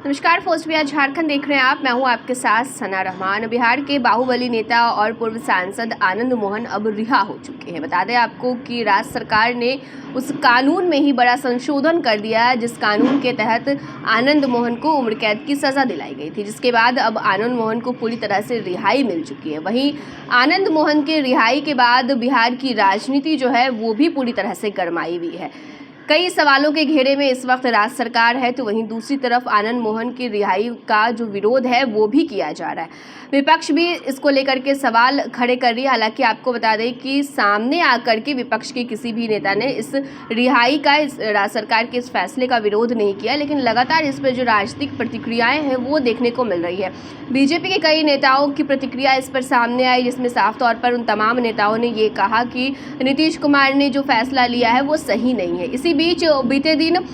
नमस्कार, पोस्ट बिहार झारखंड देख रहे हैं आप। मैं हूं आपके साथ सना रहमान। बिहार के बाहुबली नेता और पूर्व सांसद आनंद मोहन अब रिहा हो चुके हैं। बता दें आपको कि राज्य सरकार ने उस कानून में ही बड़ा संशोधन कर दिया है जिस कानून के तहत आनंद मोहन को उम्र कैद की सजा दिलाई गई थी, जिसके बाद अब आनंद मोहन को पूरी तरह से रिहाई मिल चुकी है। वहीं आनंद मोहन के रिहाई के बाद बिहार की राजनीति जो है वो भी पूरी तरह से गरमाई हुई है। कई सवालों के घेरे में इस वक्त राज्य सरकार है, तो वहीं दूसरी तरफ आनंद मोहन की रिहाई का जो विरोध है वो भी किया जा रहा है। विपक्ष भी इसको लेकर के सवाल खड़े कर रही है। हालांकि आपको बता दें कि सामने आकर के विपक्ष के किसी भी नेता ने इस रिहाई का, इस राज्य सरकार के इस फैसले का विरोध नहीं किया, लेकिन लगातार इस पर जो राजनीतिक प्रतिक्रियाएं हैं वो देखने को मिल रही है। बीजेपी के कई नेताओं की प्रतिक्रिया इस पर सामने आई, जिसमें साफ तौर पर उन तमाम नेताओं ने ये कहा कि नीतीश कुमार ने जो फैसला लिया है वो सही नहीं है। इसी बीच बीते दिन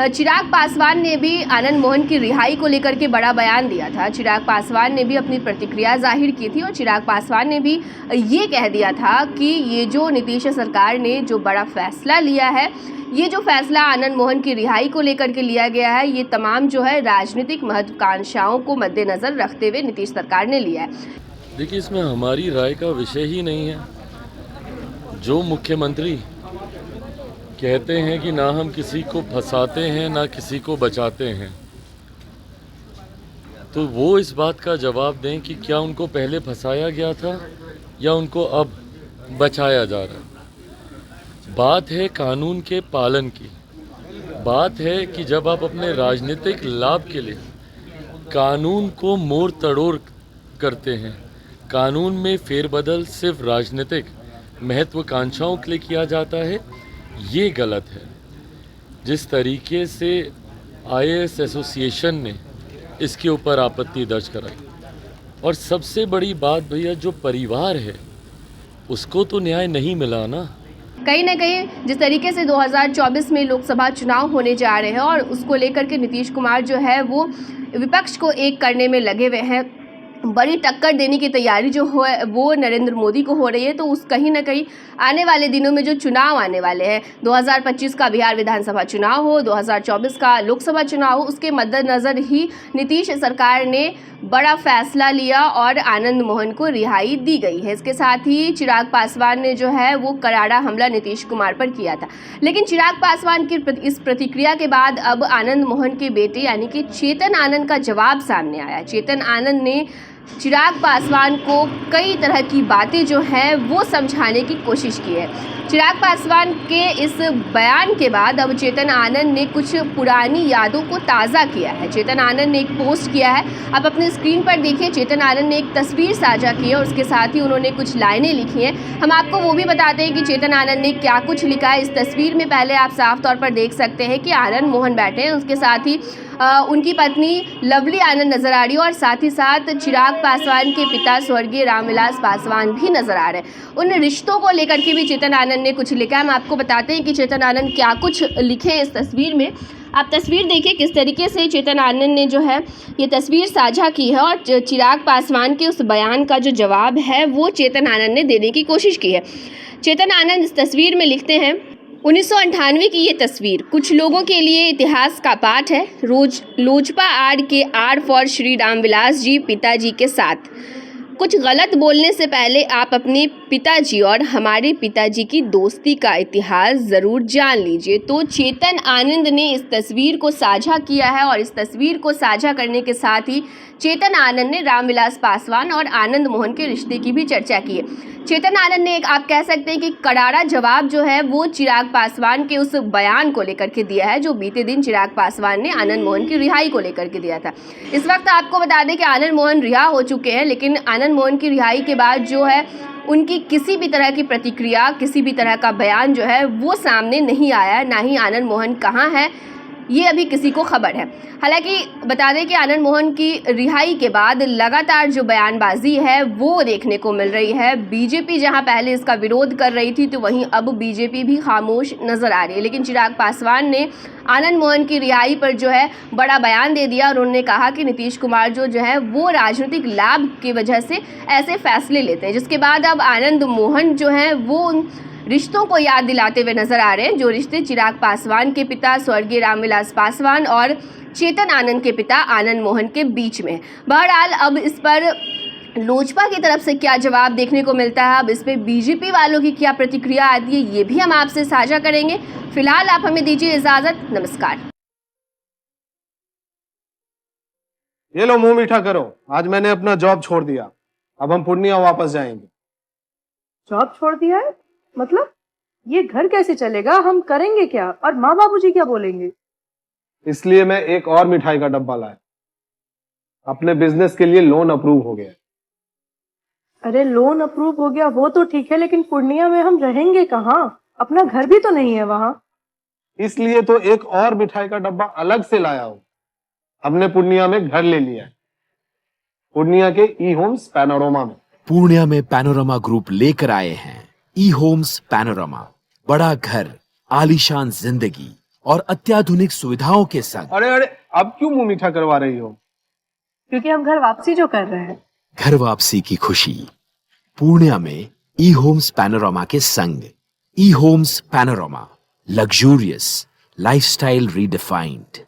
चिराग पासवान ने भी आनंद मोहन की रिहाई को लेकर के बड़ा बयान दिया था। चिराग पासवान ने भी अपनी प्रतिक्रिया जाहिर की थी और चिराग पासवान ने भी ये कह दिया था कि ये जो नीतीश सरकार ने जो बड़ा फैसला लिया है, ये जो फैसला आनंद मोहन की रिहाई को लेकर के लिया गया है, ये तमाम जो है राजनीतिक महत्वाकांक्षाओं को मद्देनजर रखते हुए नीतीश सरकार ने लिया है। देखिए, इसमें हमारी राय का विषय ही नहीं है। जो मुख्यमंत्री कहते हैं कि ना हम किसी को फंसाते हैं ना किसी को बचाते हैं, तो वो इस बात का जवाब दें कि क्या उनको पहले फंसाया गया था या उनको अब बचाया जा रहा है। बात है कानून के पालन की। बात है कि जब आप अपने राजनीतिक लाभ के लिए कानून को मोड़ तड़ोड़ करते हैं, कानून में फेरबदल सिर्फ राजनीतिक महत्वाकांक्षाओं के लिए किया जाता है, ये गलत है। जिस तरीके से आईएएस एसोसिएशन ने इसके ऊपर आपत्ति दर्ज कराई, और सबसे बड़ी बात भैया, जो परिवार है उसको तो न्याय नहीं मिला ना। कहीं ना कहीं जिस तरीके से 2024 में लोकसभा चुनाव होने जा रहे हैं और उसको लेकर के नीतीश कुमार जो है वो विपक्ष को एक करने में लगे हुए हैं, बड़ी टक्कर देने की तैयारी जो हो वो नरेंद्र मोदी को हो रही है। तो उस कहीं ना कहीं आने वाले दिनों में जो चुनाव आने वाले हैं, 2025 का बिहार विधानसभा चुनाव हो, 2024 का लोकसभा चुनाव हो, उसके मद्देनज़र ही नीतीश सरकार ने बड़ा फैसला लिया और आनंद मोहन को रिहाई दी गई है। इसके साथ ही चिराग पासवान ने जो है वो करारा हमला नीतीश कुमार पर किया था। लेकिन चिराग पासवान की इस प्रतिक्रिया के बाद अब आनंद मोहन के बेटे यानी कि चेतन आनंद का जवाब सामने आया। चेतन आनंद ने चिराग पासवान को कई तरह की बातें जो हैं वो समझाने की कोशिश की है। चिराग पासवान के इस बयान के बाद अब चेतन आनंद ने कुछ पुरानी यादों को ताज़ा किया है। चेतन आनंद ने एक पोस्ट किया है, आप अपने स्क्रीन पर देखिए। चेतन आनंद ने एक तस्वीर साझा की है और उसके साथ ही उन्होंने कुछ लाइनें लिखी हैं। हम आपको वो भी बताते हैं कि चेतन आनंद ने क्या कुछ लिखा है। इस तस्वीर में पहले आप साफ तौर पर देख सकते हैं कि आनंद मोहन बैठे हैं, उसके साथ ही उनकी पत्नी लवली आनंद नजर आ रही है और साथ ही साथ चिराग पासवान के पिता स्वर्गीय रामविलास पासवान भी नजर आ रहे हैं। उन रिश्तों को लेकर के भी चेतन आनंद ने कुछ लिखा है। हम आपको बताते हैं कि चेतन आनंद क्या कुछ लिखे हैं इस तस्वीर में। आप तस्वीर देखिए किस तरीके से चेतन आनंद ने जो है ये तस्वीर साझा की है और चिराग पासवान के उस बयान का जो जवाब है वो चेतन आनंद ने देने की कोशिश की है। चेतन आनंद इस तस्वीर में लिखते हैं, 1998 की ये तस्वीर कुछ लोगों के लिए इतिहास का पाठ है। रोज लोजपा आर के आर फॉर श्री रामविलास जी पिताजी के साथ कुछ गलत बोलने से पहले आप अपने पिताजी और हमारे पिताजी की दोस्ती का इतिहास ज़रूर जान लीजिए। तो चेतन आनंद ने इस तस्वीर को साझा किया है और इस तस्वीर को साझा करने के साथ ही चेतन आनंद ने रामविलास पासवान और आनंद मोहन के रिश्ते की भी चर्चा की है। चेतन आनंद ने एक, आप कह सकते हैं कि करारा जवाब जो है वो चिराग पासवान के उस बयान को लेकर के दिया है जो बीते दिन चिराग पासवान ने आनंद मोहन की रिहाई को लेकर के दिया था। इस वक्त आपको बता दें कि आनंद मोहन रिहा हो चुके हैं, लेकिन आनंद मोहन की रिहाई के बाद जो है उनकी किसी भी तरह की प्रतिक्रिया, किसी भी तरह का बयान जो है वो सामने नहीं आया। ना ही आनंद मोहन कहाँ है ये अभी किसी को खबर है। हालांकि बता दें कि आनंद मोहन की रिहाई के बाद लगातार जो बयानबाजी है वो देखने को मिल रही है। बीजेपी जहां पहले इसका विरोध कर रही थी, तो वहीं अब बीजेपी भी खामोश नजर आ रही है। लेकिन चिराग पासवान ने आनंद मोहन की रिहाई पर जो है बड़ा बयान दे दिया और उन्होंने कहा कि नीतीश कुमार जो है वो राजनीतिक लाभ की वजह से ऐसे फैसले लेते हैं, जिसके बाद अब आनंद मोहन जो है वो रिश्तों को याद दिलाते हुए नजर आ रहे हैं, जो रिश्ते चिराग पासवान के पिता स्वर्गीय रामविलास पासवान और चेतन आनंद के पिता आनंद मोहन के बीच में। बहरहाल अब इस पर लोजपा की तरफ से क्या जवाब देखने को मिलता है, अब इस पे बीजेपी वालों की क्या प्रतिक्रिया आती है, ये भी हम आपसे साझा करेंगे। फिलहाल आप हमें दीजिए इजाजत, नमस्कार। ये लो मुंह मीठा करो, आज मैंने अपना जॉब छोड़ दिया, अब हम पूर्णिया वापस जाएंगे। जॉब छोड़ दिया है? मतलब ये घर कैसे चलेगा? हम करेंगे क्या? और माँ बाबूजी क्या बोलेंगे? इसलिए मैं एक और मिठाई का डब्बा लाया, अपने बिजनेस के लिए लोन अप्रूव हो गया। अरे लोन अप्रूव हो गया वो तो ठीक है, लेकिन पूर्णिया में हम रहेंगे कहाँ? अपना घर भी तो नहीं है वहाँ। इसलिए तो एक और मिठाई का डब्बा अलग से लाया हूँ। हमने पूर्णिया में घर ले लिया है, पूर्णिया के ई होम्स पैनोरमा में। पूर्णिया में पैनोरमा ग्रुप लेकर आए हैं ई होम्स पैनोरमा, बड़ा घर, आलीशान जिंदगी और अत्याधुनिक सुविधाओं के संग। अरे अरे, अब क्यों मुंह मीठा करवा रही हो? क्योंकि हम घर वापसी जो कर रहे हैं। घर वापसी की खुशी पूर्णिया में ई होम्स पैनोरमा के संग। E Homes Panorama, luxurious lifestyle redefined.